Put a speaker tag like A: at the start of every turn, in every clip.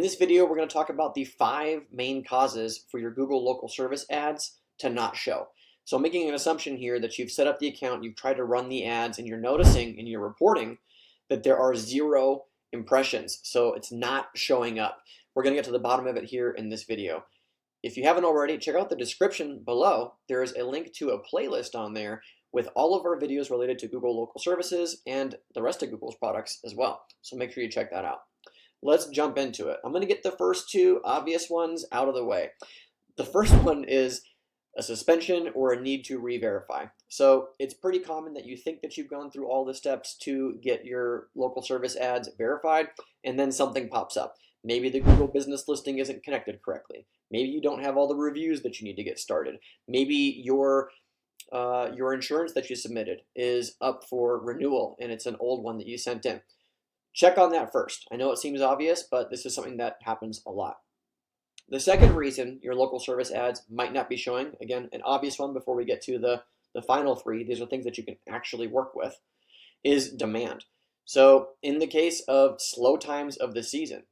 A: this video, we're going to talk about the 5 main causes for your Google local service ads to not show. So I'm making an assumption here that you've set up the account, you've tried to run the ads, and you're noticing in your reporting that there are 0 impressions. So it's not showing up. We're going to get to the bottom of it here in this video. If you haven't already, check out the description below. There is a link to a playlist on there with all of our videos related to Google local services and the rest of Google's products as well. So make sure you check that out. Let's jump into it. I'm going to get the first 2 obvious ones out of the way. The first one is a suspension or a need to re-verify. So it's pretty common that you think that you've gone through all the steps to get your local service ads verified, and then something pops up. Maybe the Google business listing isn't connected correctly. Maybe you don't have all the reviews that you need to get started. Maybe your insurance that you submitted is up for renewal and it's an old one that you sent in. Check on that first. I know it seems obvious, but this is something that happens a lot. The second reason your local service ads might not be showing, again, an obvious one before we get to the final 3, these are things that you can actually work with, is demand. So in the case of slow times of the season,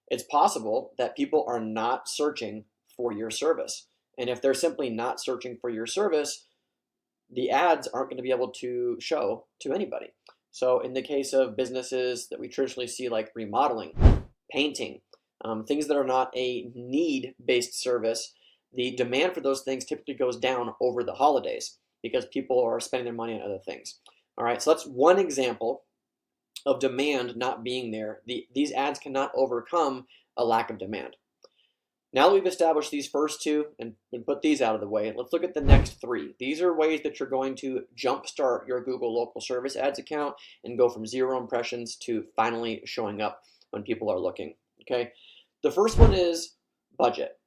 A: it's possible that people are not searching for your service. And if they're simply not searching for your service, the ads aren't going to be able to show to anybody. So in the case of businesses that we traditionally see like remodeling, painting, things that are not a need-based service, the demand for those things typically goes down over the holidays because people are spending their money on other things. All right, so that's one example of demand not being there. These ads cannot overcome a lack of demand. Now that we've established these first 2 and put these out of the way, let's look at the next 3. These are ways that you're going to jumpstart your Google local service ads account and go from 0 impressions to finally showing up when people are looking. Okay. The first one is budget.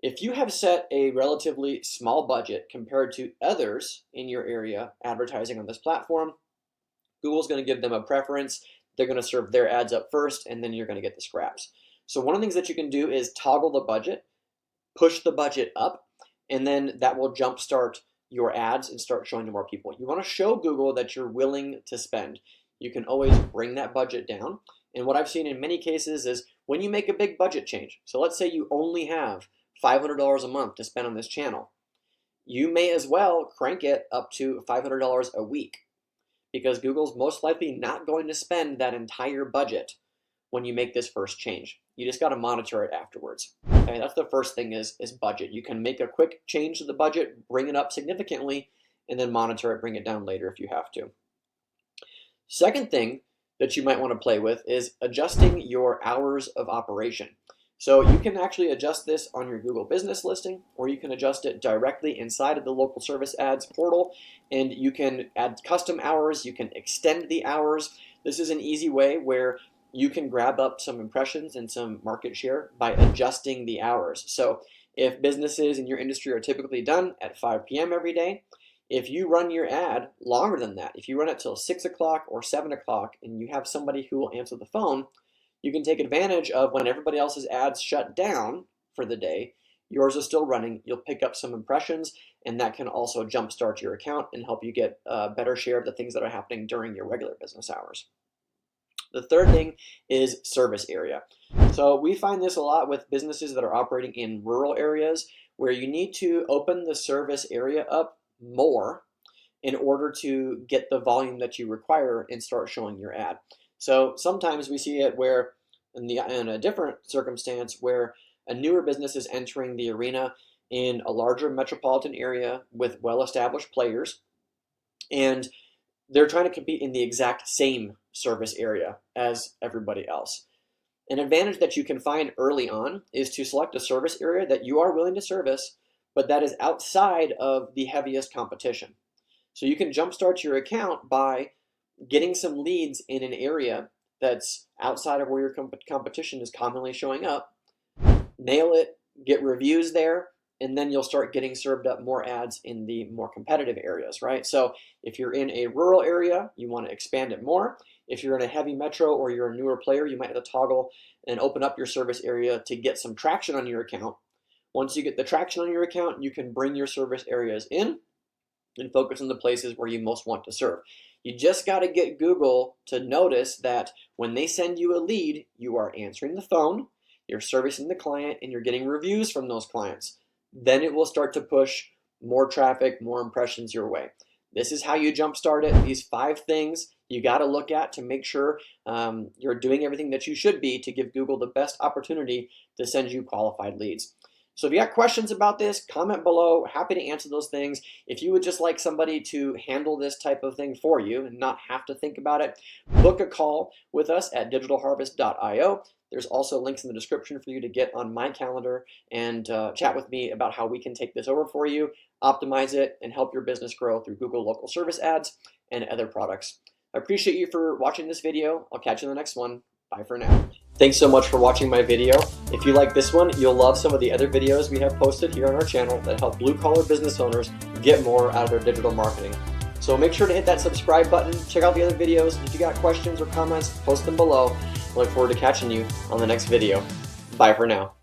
A: If you have set a relatively small budget compared to others in your area advertising on this platform, Google's going to give them a preference. They're going to serve their ads up first, and then you're going to get the scraps. So one of the things that you can do is toggle the budget, push the budget up, and then that will jumpstart your ads and start showing to more people. You want to show Google that you're willing to spend. You can always bring that budget down. And what I've seen in many cases is when you make a big budget change, so let's say you only have $500 a month to spend on this channel, you may as well crank it up to $500 a week because Google's most likely not going to spend that entire budget when you make this first change. You just got to monitor it afterwards. Okay, that's the first thing is budget. You can make a quick change to the budget, bring it up significantly, and then monitor it, bring it down later if you have to. Second thing that you might want to play with is adjusting your hours of operation. So you can actually adjust this on your Google business listing, or you can adjust it directly inside of the local service ads portal, and you can add custom hours, you can extend the hours. This is an easy way where you can grab up some impressions and some market share by adjusting the hours. So if businesses in your industry are typically done at 5 p.m. every day, if you run your ad longer than that, if you run it till 6 o'clock or 7 o'clock and you have somebody who will answer the phone, you can take advantage of when everybody else's ads shut down for the day, yours is still running, you'll pick up some impressions, and that can also jumpstart your account and help you get a better share of the things that are happening during your regular business hours. The third thing is service area. So we find this a lot with businesses that are operating in rural areas where you need to open the service area up more in order to get the volume that you require and start showing your ad. So sometimes we see it where in a different circumstance where a newer business is entering the arena in a larger metropolitan area with well-established players, and they're trying to compete in the exact same service area as everybody else. An advantage that you can find early on is to select a service area that you are willing to service, but that is outside of the heaviest competition. So you can jumpstart your account by getting some leads in an area that's outside of where your competition is commonly showing up, nail it, get reviews there, and then you'll start getting served up more ads in the more competitive areas, right? So if you're in a rural area, you want to expand it more. If you're in a heavy metro or you're a newer player, you might have to toggle and open up your service area to get some traction on your account. Once you get the traction on your account, you can bring your service areas in and focus on the places where you most want to serve. You just got to get Google to notice that when they send you a lead, you are answering the phone, you're servicing the client, and you're getting reviews from those clients. Then it will start to push more traffic, more impressions your way. This is how you jumpstart it. These 5 things you got to look at to make sure you're doing everything that you should be to give Google the best opportunity to send you qualified leads. So if you got questions about this, comment below. Happy to answer those things. If you would just like somebody to handle this type of thing for you and not have to think about it, book a call with us at digitalharvest.io. There's also links in the description for you to get on my calendar and chat with me about how we can take this over for you, optimize it, and help your business grow through Google local service ads and other products. I appreciate you for watching this video. I'll catch you in the next one. Bye for now. Thanks so much for watching my video. If you like this one, you'll love some of the other videos we have posted here on our channel that help blue-collar business owners get more out of their digital marketing. So make sure to hit that subscribe button, check out the other videos. If you got questions or comments, post them below. I look forward to catching you on the next video. Bye for now.